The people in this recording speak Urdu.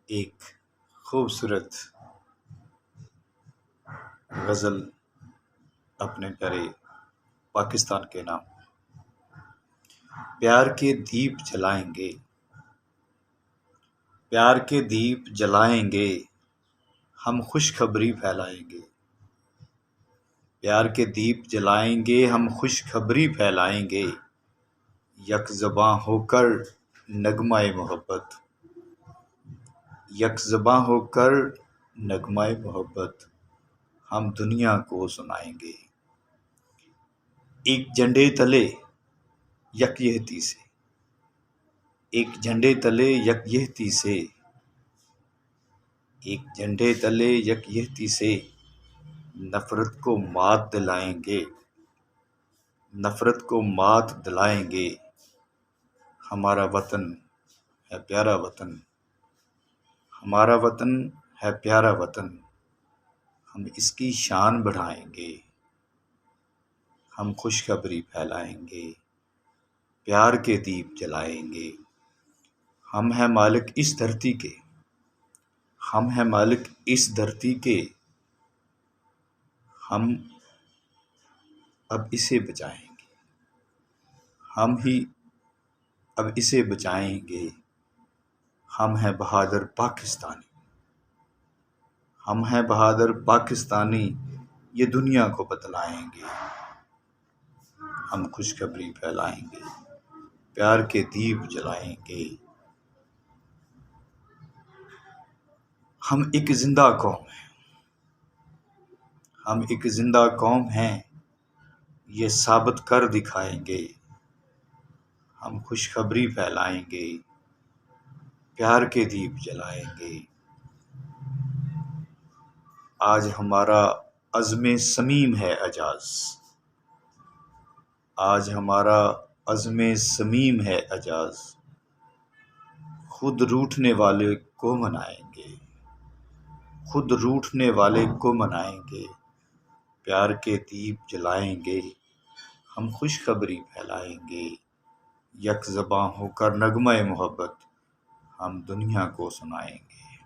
ایک خوبصورت غزل اپنے پیارے پاکستان کے نام۔ پیار کے دیپ جلائیں گے، پیار کے دیپ جلائیں گے، ہم خوشخبری پھیلائیں گے۔ پیار کے دیپ جلائیں گے، ہم خوشخبری پھیلائیں گے، یک زباں ہو کر نغمہ محبت، یک زباں ہو کر نغمہ محبت، ہم دنیا کو سنائیں گے۔ ایک جھنڈے تلے یکیہتی سے، ایک جھنڈے تلے یکیہتی سے، ایک جھنڈے تلے یکیہتی سے، نفرت کو مات دلائیں گے، نفرت کو مات دلائیں گے۔ ہمارا وطن ہے پیارا وطن، ہمارا وطن ہے پیارا وطن، ہم اس کی شان بڑھائیں گے، ہم خوشخبری پھیلائیں گے، پیار کے دیپ جلائیں گے۔ ہم ہیں مالک اس دھرتی کے، ہم ہیں مالک اس دھرتی کے، ہم اب اسے بچائیں گے، ہم ہی اب اسے بچائیں گے۔ ہم ہیں بہادر پاکستانی، ہم ہیں بہادر پاکستانی، یہ دنیا کو بتلائیں گے، ہم خوشخبری پھیلائیں گے، پیار کے دیپ جلائیں گے۔ ہم ایک زندہ قوم ہیں، ہم ایک زندہ قوم ہیں، یہ ثابت کر دکھائیں گے، ہم خوشخبری پھیلائیں گے، پیار کے دیپ جلائیں گے۔ آج ہمارا عزم صمیم ہے اعجاز، آج ہمارا عزم صمیم ہے اعجاز، خود روٹھنے والے کو منائیں گے، خود روٹھنے والے کو منائیں گے، پیار کے دیپ جلائیں گے، ہم خوشخبری پھیلائیں گے، یک زباں ہو کر نغمہ محبت، ہم دنیا کو سنائیں گے۔